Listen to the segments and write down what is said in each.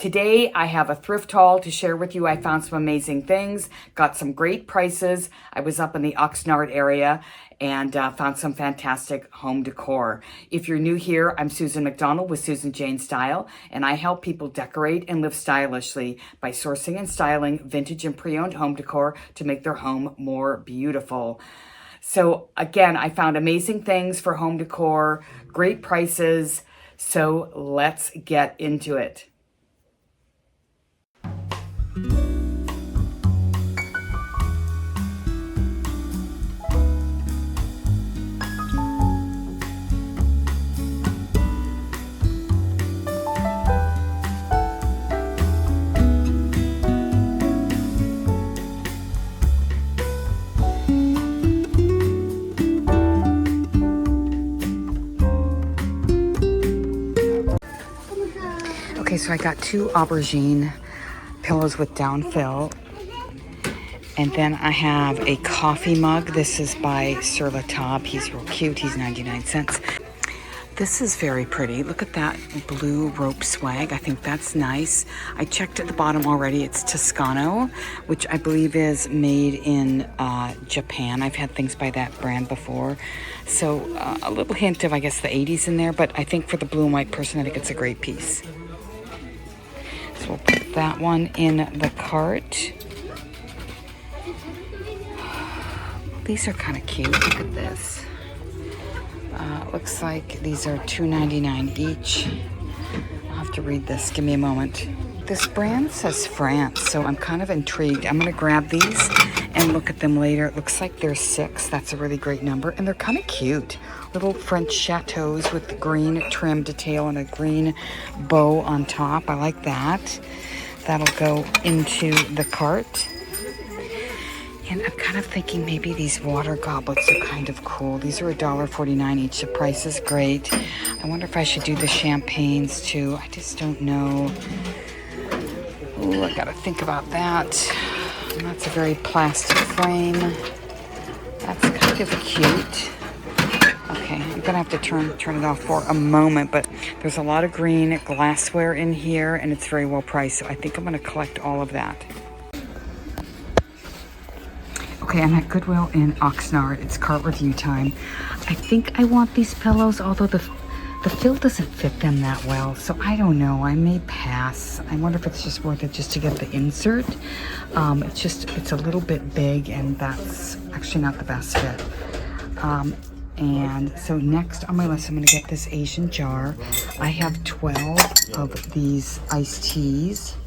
Today, I have a thrift haul to share with you. I found some amazing things, got some great prices. I was up in the Oxnard area and found some fantastic home decor. If you're new here, I'm Susan McDonald with Susan Jane Style, and I help people decorate and live stylishly by sourcing and styling vintage and pre-owned home decor to make their home more beautiful. So again, I found amazing things for home decor, great prices. So let's get into it. Okay, so I got two aubergine pillows with down fill. And then I have a coffee mug. This is by Sur La Table. He's real cute. He's 99 cents. This is very pretty. Look at that blue rope swag. I think that's nice. I checked at the bottom already. It's Toscano, which I believe is made in Japan. I've had things by that brand before. So a little hint of, I guess, the 80s in there. But I think for the blue and white person, I think it's a great piece. So we'll put that one in the cart. These are kind of cute. Look at this. Looks like these are $2.99 each. I'll have to read this. Give me a moment. This brand says France, so I'm kind of intrigued. I'm going to grab these and look at them later. It looks like there's 6. That's a really great number. And they're kind of cute. Little French chateaus with green trim detail and a green bow on top. I like that. That'll go into the cart. And I'm kind of thinking maybe these water goblets are kind of cool. These are $1.49 each. The price is great. I wonder if I should do the champagnes too. I just don't know. Ooh, I gotta think about that. And that's a very plastic frame. That's kind of cute. Okay, I'm gonna have to turn it off for a moment, but there's a lot of green glassware in here and it's very well priced. So I think I'm gonna collect all of that. Okay, I'm at Goodwill in Oxnard. It's cart review time. I think I want these pillows, although the fill doesn't fit them that well. So I don't know. I may pass. I wonder if it's just worth it just to get the insert. It's a little bit big, and that's actually not the best fit. And so next on my list, I'm going to get this Asian jar. I have 12 of these iced teas.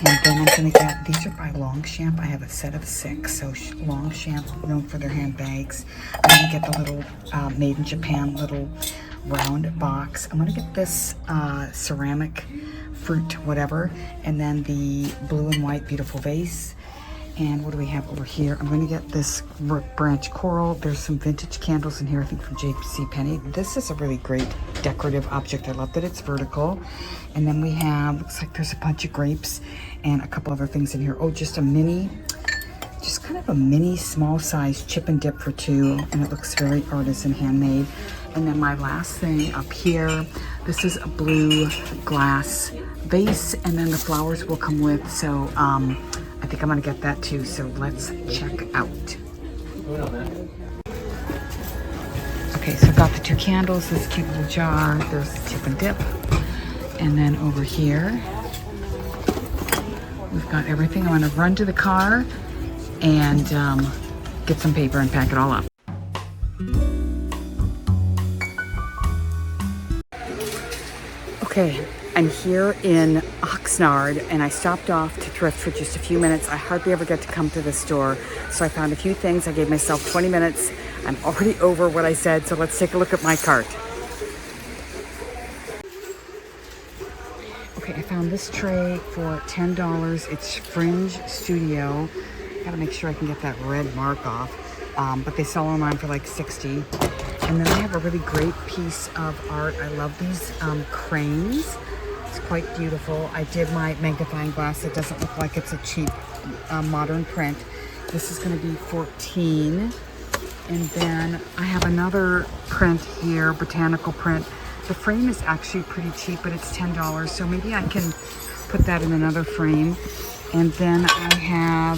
And then I'm going to get, these are by Longchamp. I have a set of 6. So Longchamp, known for their handbags. I'm going to get the little made in Japan little round box. I'm going to get this ceramic fruit whatever. And then the blue and white beautiful vase. And what do we have over here? I'm going to get this branch coral. There's some vintage candles in here, I think from JCPenney. This is a really great decorative object. I love that it's vertical. And then we have, looks like there's a bunch of grapes and a couple other things in here. Oh, just a mini, just kind of a mini small size chip and dip for 2. And it looks very artisan handmade. And then my last thing up here, this is a blue glass vase. And then the flowers will come with. So, I think I'm gonna get that too, so let's check out. Okay, so I've got the 2 candles, this cute little jar, there's the chip and dip. And then over here, we've got everything. I'm gonna run to the car and get some paper and pack it all up. Okay, I'm here in Oxnard and I stopped off to thrift for just a few minutes. I hardly ever get to come to the store, so I found a few things. I gave myself 20 minutes. I'm already over what I said, so let's take a look at my cart. Okay, I found this tray for $10. It's Fringe Studio. Gotta make sure I can get that red mark off, but they sell online for like $60. And then I have a really great piece of art. I love these cranes. It's quite beautiful. I did my magnifying glass. It doesn't look like it's a cheap modern print. This is going to be $14. And then I have another print here, botanical print. The frame is actually pretty cheap, but it's $10. So maybe I can put that in another frame. And then I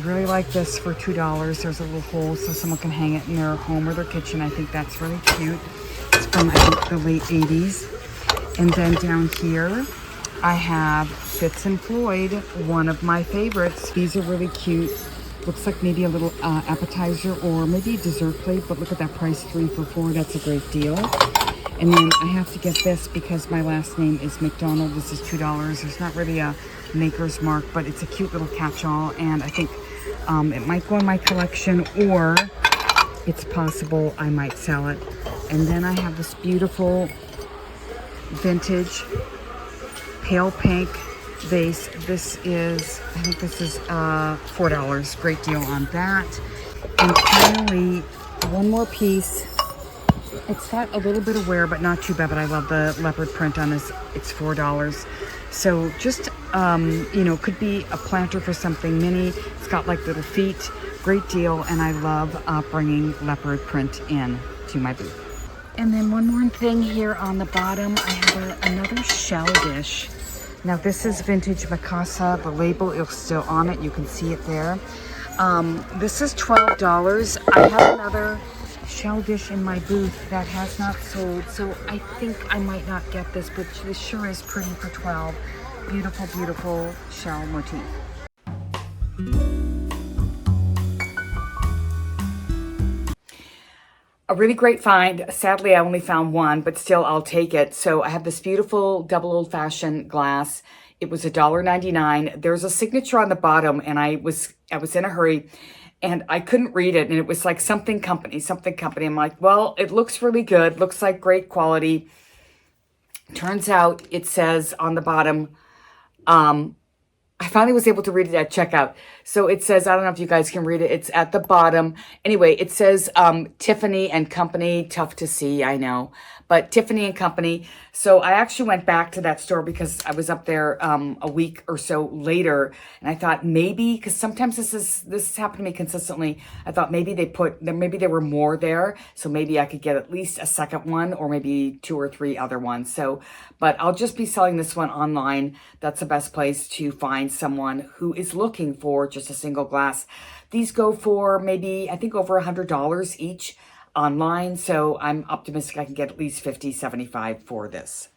really like this for $2. There's a little hole so someone can hang it in their home or their kitchen. I think that's really cute. It's from, I think, the late 80s. And then down here, I have Fitz and Floyd, one of my favorites. These are really cute. Looks like maybe a little appetizer or maybe a dessert plate, but look at that price, 3 for $4. That's a great deal. And then I have to get this because my last name is McDonald. This is $2. There's not really a maker's mark, but it's a cute little catch-all, and I think it might go in my collection, or it's possible I might sell it. And then I have this beautiful vintage pale pink vase. This is, I think this is $4. Great deal on that. And finally, one more piece. It's got a little bit of wear, but not too bad, but I love the leopard print on this. It's $4. So just, you know, could be a planter for something mini. It's got like little feet. Great deal, and I love bringing leopard print in to my booth. And then one more thing here on the bottom, I have another shell dish. Now this is vintage Mikasa. The label is still on it. You can see it there. This is $12. I have another shell dish in my booth that has not sold, so I think I might not get this, but this sure is pretty for $12. Beautiful, beautiful shell motif. A really great find. Sadly, I only found one, but still I'll take it. So I have this beautiful double old-fashioned glass. It was $1.99. There's a signature on the bottom, and I was in a hurry, and I couldn't read it, and it was like something company. I'm like, well, it looks really good. Looks like great quality. Turns out it says on the bottom, I finally was able to read it at checkout. So it says, I don't know if you guys can read it. It's at the bottom. Anyway, it says Tiffany and Company. Tough to see, I know. But Tiffany and Company. So I actually went back to that store because I was up there a week or so later. And I thought maybe, because sometimes this happened to me consistently. I thought maybe maybe there were more there. So maybe I could get at least a second one or maybe 2 or 3 other ones. So, but I'll just be selling this one online. That's the best place to find someone who is looking for just a single glass. These go for maybe, I think, over $100 each online. So I'm optimistic I can get at least $50, $75 for this.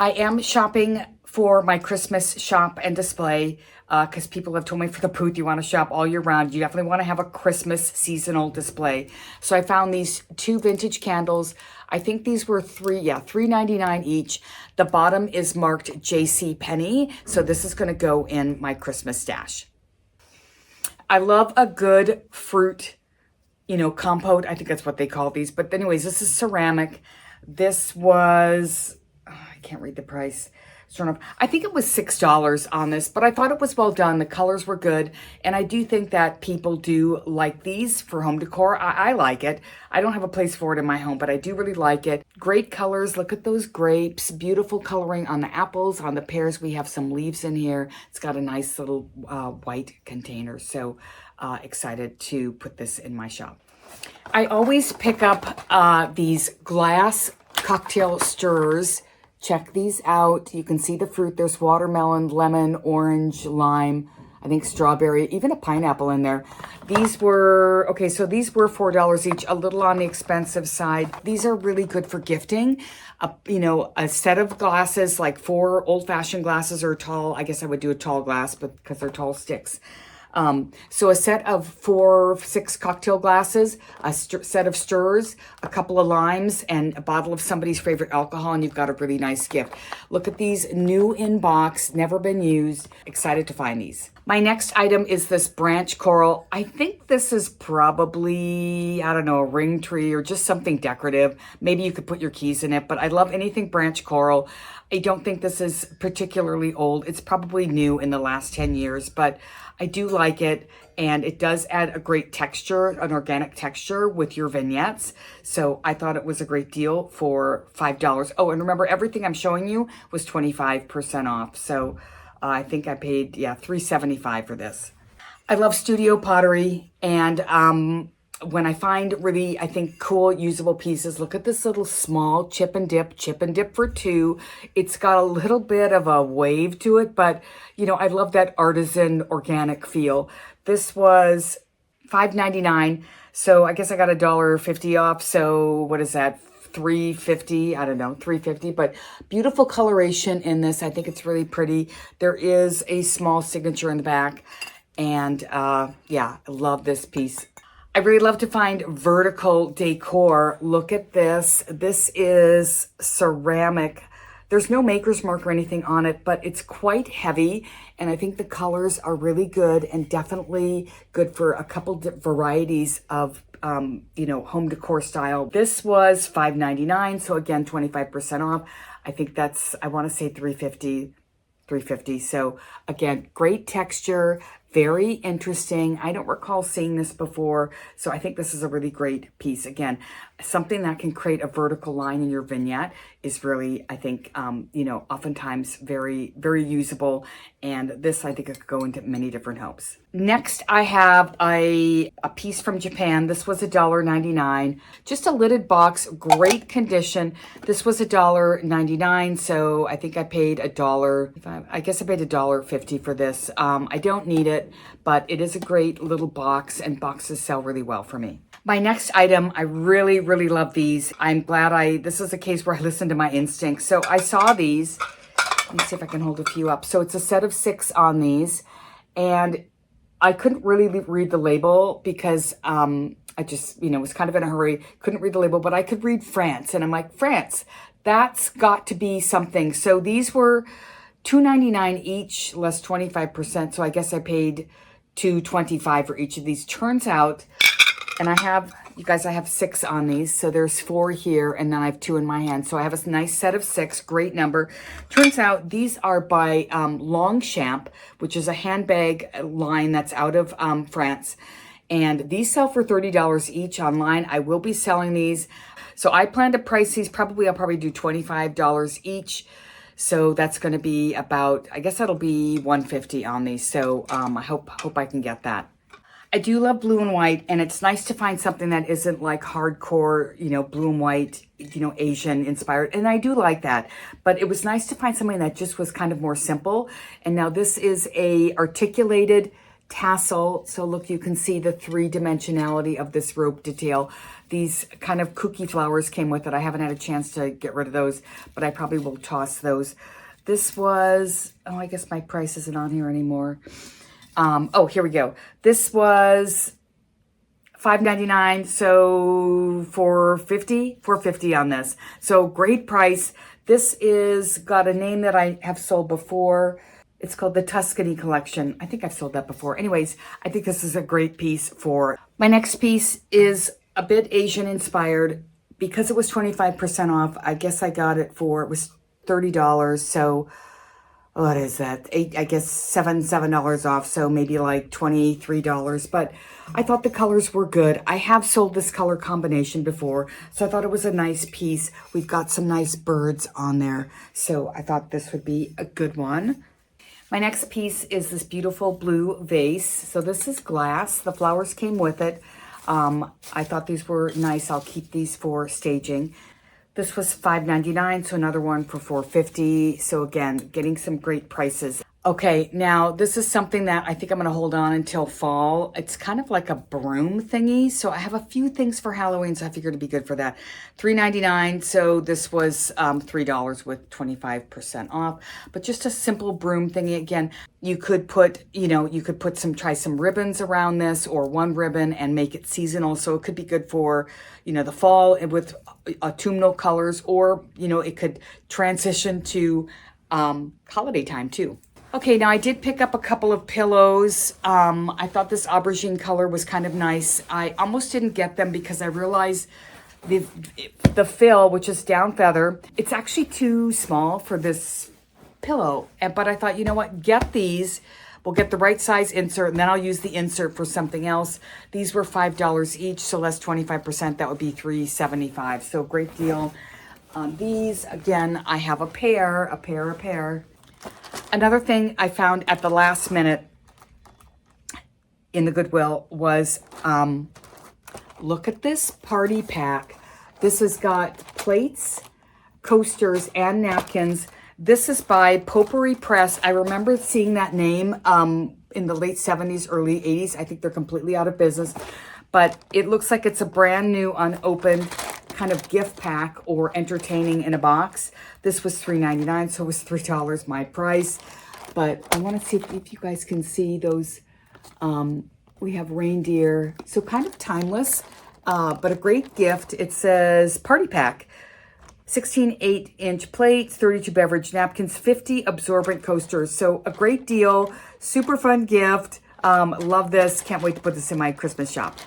I am shopping for my Christmas shop and display because people have told me for the booth, you want to shop all year round. You definitely want to have a Christmas seasonal display. So I found these 2 vintage candles. I think these were $3.99 each. The bottom is marked JCPenney. So this is going to go in my Christmas stash. I love a good fruit, compote. I think that's what they call these. But anyways, this is ceramic. This was, I can't read the price. I think it was $6 on this, but I thought it was well done. The colors were good. And I do think that people do like these for home decor. I like it. I don't have a place for it in my home, but I do really like it. Great colors. Look at those grapes. Beautiful coloring on the apples. On the pears, we have some leaves in here. It's got a nice little white container. So excited to put this in my shop. I always pick up these glass cocktail stirrers. Check these out. You can see the fruit. There's watermelon, lemon, orange, lime, I think strawberry, even a pineapple in there. These were, okay, so these were $4 each, a little on the expensive side. These are really good for gifting. A set of glasses, like 4 old-fashioned glasses or tall. I guess I would do a tall glass, but because they're tall sticks. So a set of 6 cocktail glasses, a set of stirrers, a couple of limes, and a bottle of somebody's favorite alcohol, and you've got a really nice gift. Look at these, new in box, never been used. Excited to find these. My next item is this branch coral. I think this is probably, I don't know, a ring tree or just something decorative. Maybe you could put your keys in it, but I love anything branch coral. I don't think this is particularly old. It's probably new in the last 10 years, but I do like it, and it does add a great texture, an organic texture with your vignettes. So I thought it was a great deal for $5. Oh, and remember, everything I'm showing you was 25% off. So I think I paid, $3.75 for this. I love studio pottery, and when I find really, I think, cool, usable pieces, look at this little small chip and dip for $2. It's got a little bit of a wave to it, but, you know, I love that artisan organic feel. This was $5.99, so I guess I got $1.50 off, so what is that? $3.50, I don't know, $3.50, but beautiful coloration in this. I think it's really pretty. There is a small signature in the back, and yeah, I love this piece. I really love to find vertical decor. Look at this. This is ceramic. There's no maker's mark or anything on it, but it's quite heavy, and I think the colors are really good and definitely good for a couple varieties of you know, home decor style. This was $5.99, so again, 25% off. I think that's, I want to say $3.50. So again, great texture, very interesting. I don't recall seeing this before, so I think this is a really great piece. Again, something that can create a vertical line in your vignette is really, I think, you know, oftentimes very, very usable. And this, I think, it could go into many different homes. Next, I have a piece from Japan. This was $1.99. Just a lidded box, great condition. This was $1.99, so I think I paid $1. I guess I paid $1.50 for this. I don't need it, but it is a great little box, and boxes sell really well for me. My next item, I really, really love these. I'm glad this is a case where I listened to my instincts. So I saw these. Let me see if I can hold a few up. So it's a set of 6 on these, and I couldn't really read the label because I just, you know, was kind of in a hurry. Couldn't read the label, but I could read France, and I'm like, France, that's got to be something. So these were $2.99 each, less 25%. So I guess I paid $2.25 for each of these. Turns out, and I have, you guys, I have 6 on these. So there's 4 here, and then I have 2 in my hand. So I have a nice set of 6, great number. Turns out these are by Longchamp, which is a handbag line that's out of France. And these sell for $30 each online. I will be selling these. So I plan to price these, I'll probably do $25 each. So that's going to be about, I guess that'll be $150 on these. So I hope I can get that. I do love blue and white, and it's nice to find something that isn't like hardcore, you know, blue and white, you know, Asian inspired. And I do like that, but it was nice to find something that just was kind of more simple. And now this is a articulated tassel. So look, you can see the 3-dimensionality of this rope detail. These kind of kooky flowers came with it. I haven't had a chance to get rid of those, but I probably will toss those. This was, oh, I guess my price isn't on here anymore. Oh, here we go. This was $5.99, so $4.50 on this. So great price. This is got a name that I have sold before. It's called the Tuscany Collection. I think I've sold that before. Anyways, I think this is a great piece for. My next piece is a bit Asian inspired. Because it was 25% off, I guess I got it for, it was $30, so what is that? I guess $7 off, so maybe like $23. But I thought the colors were good. I have sold this color combination before, so I thought it was a nice piece. We've got some nice birds on there, so I thought this would be a good one. My next piece is this beautiful blue vase. So this is glass. The flowers came with it. I thought these were nice. I'll keep these for staging. This was $5.99, so another one for $4.50. So again, getting some great prices. Okay, now this is something that I think I'm going to hold on until fall. It's kind of like a broom thingy. So I have a few things for Halloween, so I figured it'd be good for that. $3.99, so this was $3 with 25% off. But just a simple broom thingy. Again, you could put, try some ribbons around this, or one ribbon, and make it seasonal. So it could be good for, the fall with autumnal colors, or, it could transition to holiday time too. Okay, now I did pick up a couple of pillows. I thought this aubergine color was kind of nice. I almost didn't get them because I realized the fill, which is down feather, it's actually too small for this pillow. But I thought, you know what, get these. We'll get the right size insert, and then I'll use the insert for something else. These were $5 each, so less 25%, that would be $3.75. So great deal on these. Again, I have a pair. Another thing I found at the last minute in the Goodwill was Look at this party pack. This has got plates, coasters, and napkins. This is by Potpourri Press. I remember seeing that name in the late 70s, early 80s. I think they're completely out of business. But it looks like it's a brand new, unopened kind of gift pack or entertaining in a box. This was $3.99, so it was $3 my price. But I want to see if you guys can see those. We have reindeer, so kind of timeless, but a great gift. It says party pack. 16 8-inch plates, 32 beverage napkins, 50 absorbent coasters. So a great deal, super fun gift. Love this. Can't wait to put this in my Christmas shop.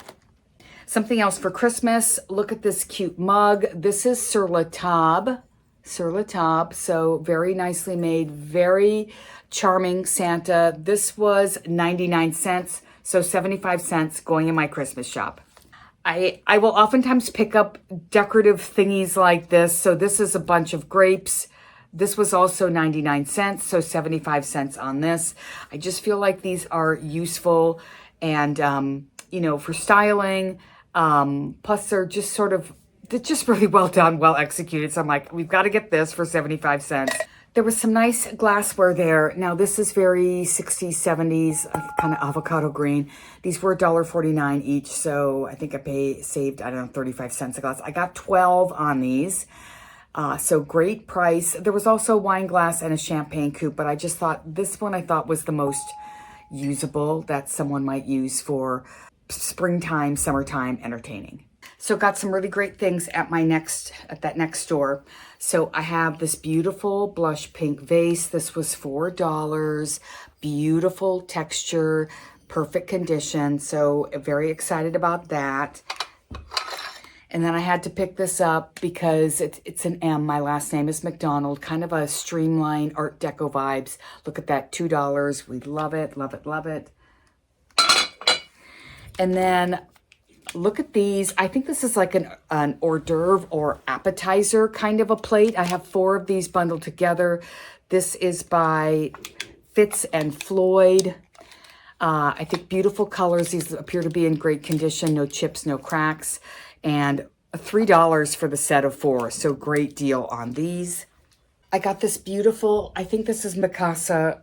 Something else for Christmas. Look at this cute mug. This is sur la table. Sur la table. So very nicely made, very charming Santa. This was 99 cents. So 75 cents going in my Christmas shop. I will oftentimes pick up decorative thingies like this. So this is a bunch of grapes. This was also 99 cents, so 75 cents on this. I just feel like these are useful and, you know, for styling. Plus they're just they're just really well done, well executed. So I'm like, we've got to get this for 75 cents. There was some nice glassware there. Now this is very 60s, 70s, kind of avocado green. These were $1.49 each, so I think I saved, I don't know, 35 cents a glass. I got 12 on these, so great price. There was also a wine glass and a champagne coupe, but I just thought this one I thought was the most usable that someone might use for springtime, summertime entertaining. So got some really great things at that next store. So I have this beautiful blush pink vase. This was $4. Beautiful texture, perfect condition. So very excited about that. And then I had to pick this up because it's an M. My last name is McDonald. Kind of a streamlined Art Deco vibes. Look at that, $2. We love it, love it, love it. And then look at these. I think this is like an hors d'oeuvre or appetizer kind of a plate. I have 4 of these bundled together. This is by Fitz and Floyd. I think beautiful colors. These appear to be in great condition. No chips, no cracks. And $3 for the set of 4. So great deal on these. I got this beautiful, I think this is Mikasa.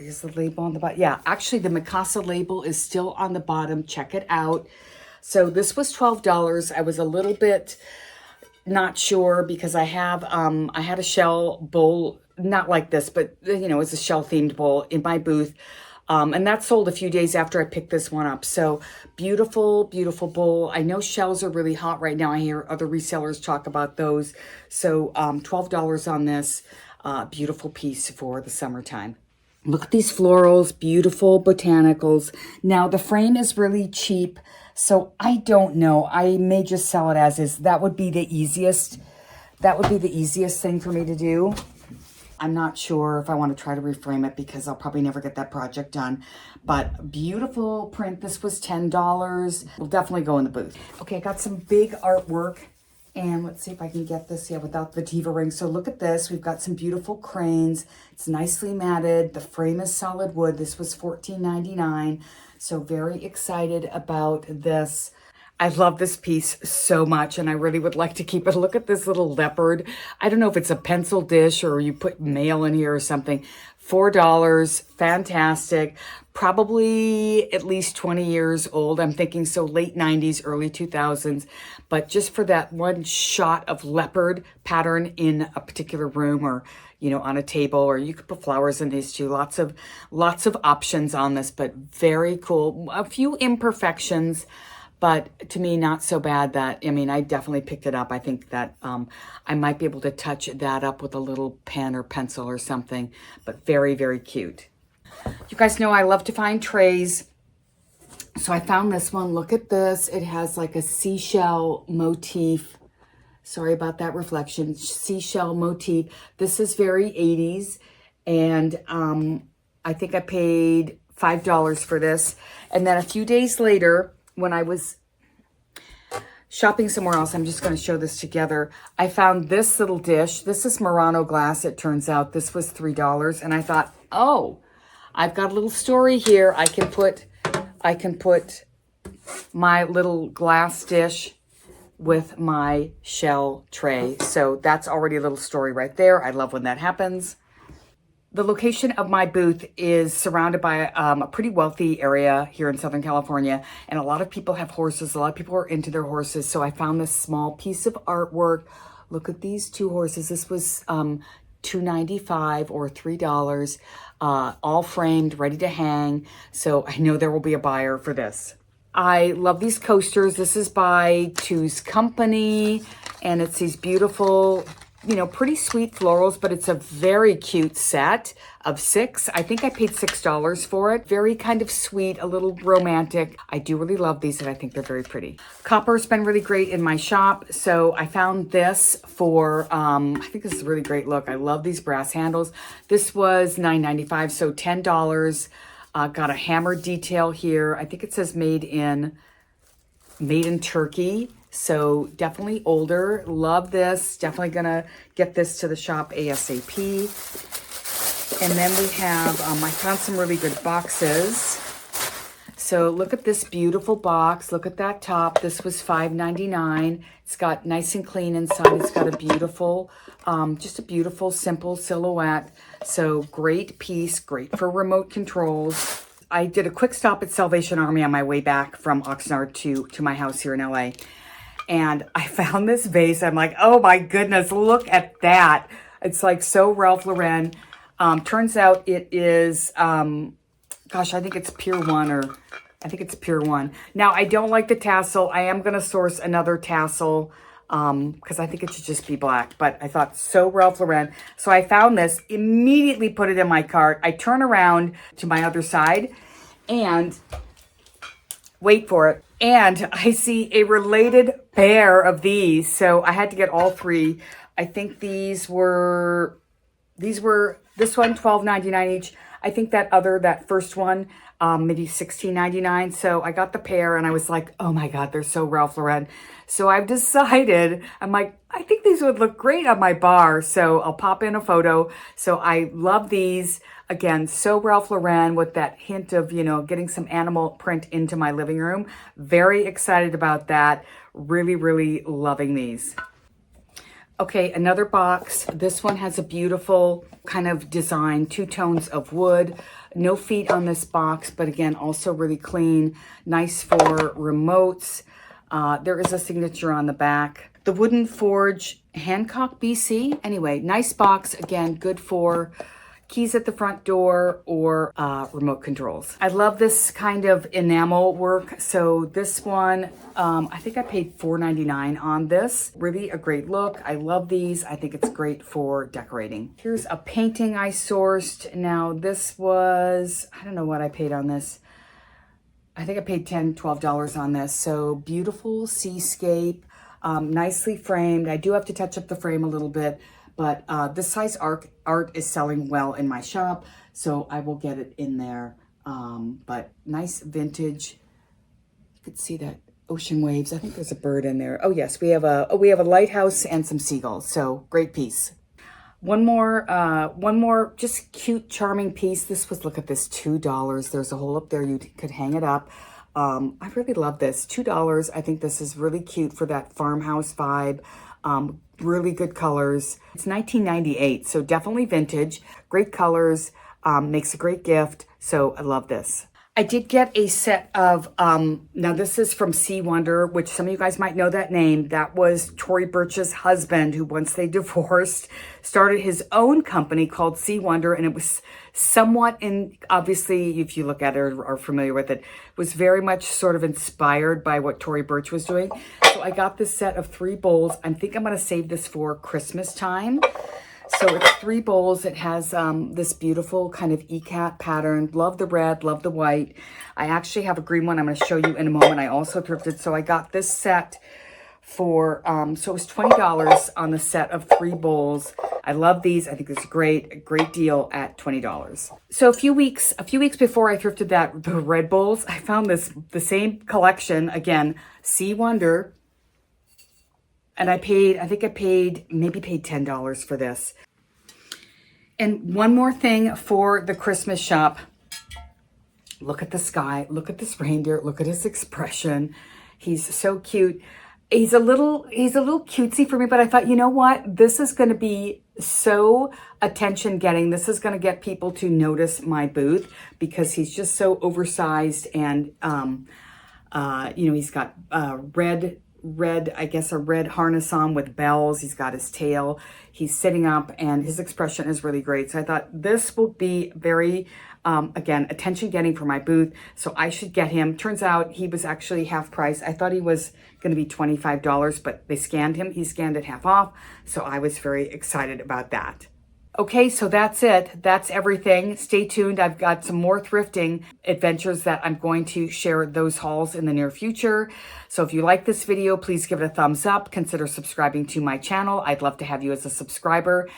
Is the label on the bottom? Yeah, actually the Mikasa label is still on the bottom. Check it out. So this was $12. I was a little bit not sure because I had a shell bowl, not like this, but you know, it's a shell themed bowl in my booth. And that sold a few days after I picked this one up. So beautiful, beautiful bowl. I know shells are really hot right now. I hear other resellers talk about those. So $12 on this beautiful piece for the summertime. Look at these florals, beautiful botanicals. Now the frame is really cheap. So I don't know. I may just sell it as is. That would be the easiest. That would be the easiest thing for me to do. I'm not sure if I want to try to reframe it because I'll probably never get that project done. But beautiful print. This was $10. Will definitely go in the booth. Okay, I got some big artwork. And let's see if I can get this without the diva ring. So look at this. We've got some beautiful cranes. It's nicely matted. The frame is solid wood. This was $14.99. So very excited about this. I love this piece so much, and I really would like to keep it. Look at this little leopard. I don't know if it's a pencil dish or you put mail in here or something. $4, fantastic. Probably at least 20 years old. I'm thinking so late 90s, early 2000s. But just for that one shot of leopard pattern in a particular room or, you know, on a table, or you could put flowers in these too. Lots of options on this, but very cool. A few imperfections, but to me, not so bad that, I mean, I definitely picked it up. I think that I might be able to touch that up with a little pen or pencil or something, but very, very cute. You guys know I love to find trays. So I found this one. Look at this. It has like a seashell motif. Sorry about that reflection. Seashell motif. This is very 80s. And I think I paid $5 for this. And then a few days later, when I was shopping somewhere else, I'm just going to show this together. I found this little dish. This is Murano glass, it turns out. This was $3. And I thought, oh, I've got a little story here. I can put my little glass dish with my shell tray. So that's already a little story right there. I love when that happens. The location of my booth is surrounded by a pretty wealthy area here in Southern California, and a lot of people have horses. A lot of people are into their horses. So I found this small piece of artwork. Look at these two horses. This was $2.95 or $3, all framed, ready to hang. So I know there will be a buyer for this. I love these coasters. This is by Two's Company, and it's these beautiful, you know, pretty sweet florals, but it's a very cute set of 6. I think I paid $6 for it. Very kind of sweet, a little romantic. I do really love these, and I think they're very pretty. Copper's been really great in my shop, so I found this for, I think this is a really great look. I love these brass handles. This was $9.95, so $10. Got a hammered detail here. I think it says made in Turkey. So definitely older. Love this. Definitely gonna get this to the shop ASAP. And then we have, I found some really good boxes. So look at this beautiful box. Look at that top. This was $5.99. It's got nice and clean inside. It's got a beautiful, just a beautiful, simple silhouette. So great piece, great for remote controls. I did a quick stop at Salvation Army on my way back from Oxnard to my house here in LA. And I found this vase. I'm like, oh my goodness, look at that. It's like so Ralph Lauren. Turns out it is, gosh, I think it's Pier 1 or I think it's Pier 1. Now, I don't like the tassel. I am going to source another tassel because I think it should just be black. But I thought, so Ralph Lauren. So I found this, immediately put it in my cart. I turn around to my other side and wait for it. And I see a related pair of these. So I had to get all 3. I think this one, $12.99 each. I think that first one, maybe $16.99. So I got the pair and I was like, oh my God, they're so Ralph Lauren. So I've decided, I'm like, I think these would look great on my bar. So I'll pop in a photo. So I love these. Again, so Ralph Lauren with that hint of, you know, getting some animal print into my living room. Very excited about that. Really, really loving these. Okay, another box. This one has a beautiful kind of design, 2 tones of wood. No feet on this box, but again, also really clean. Nice for remotes. There is a signature on the back. The Wooden Forge, Hancock, BC. Anyway, nice box. Again, good for keys at the front door or remote controls. I love this kind of enamel work. So this one, I think I paid $4.99 on this. Really a great look. I love these. I think it's great for decorating. Here's a painting I sourced. Now this was, I don't know what I paid on this. I think I paid $10, $12 on this. So beautiful seascape, nicely framed. I do have to touch up the frame a little bit. But this size art is selling well in my shop, so I will get it in there. But nice vintage. You could see that ocean waves. I think there's a bird in there. Oh yes, we have a lighthouse and some seagulls. So great piece. One more just cute, charming piece. This was, look at this, $2. There's a hole up there. You could hang it up. I really love this. $2. I think this is really cute for that farmhouse vibe. Really good colors. It's 1998, so definitely vintage. Great colors, makes a great gift. So I love this. I did get a set of, now this is from C. Wonder, which some of you guys might know that name. That was Tory Burch's husband, who once they divorced, started his own company called C. Wonder, and it was somewhat obviously, if you look at it or are familiar with it, was very much sort of inspired by what Tory Burch was doing. So I got this set of 3 bowls. I think I'm going to save this for Christmas time. So it's 3 bowls. It has this beautiful kind of ECAT pattern. Love the red, love the white. I actually have a green one I'm going to show you in a moment. I also thrifted. So I got this set for, so it was $20 on the set of 3 bowls. I love these. I think it's a great deal at $20. So a few weeks before I thrifted the red bowls, I found the same collection, again, C. Wonder. And I think I paid $10 for this. And one more thing for the Christmas shop. Look at the sky. Look at this reindeer. Look at his expression. He's so cute. He's a little cutesy for me, but I thought, you know what? This is going to be so attention getting. This is going to get people to notice my booth because he's just so oversized, and you know, he's got red, I guess a red harness on with bells. He's got his tail. He's sitting up and his expression is really great. So I thought this will be very, again, attention getting for my booth. So I should get him. Turns out he was actually half price. I thought he was going to be $25, but they scanned him. He scanned it half off. So I was very excited about that. Okay, so that's it. That's everything. Stay tuned. I've got some more thrifting adventures that I'm going to share those hauls in the near future. So if you like this video, please give it a thumbs up. Consider subscribing to my channel. I'd love to have you as a subscriber.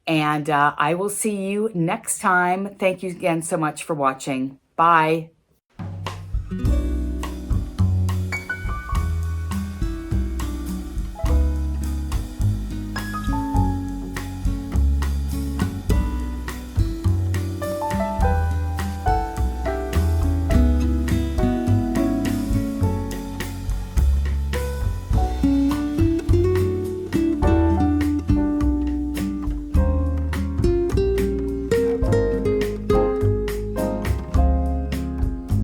And I will see you next time. Thank you again so much for watching. Bye.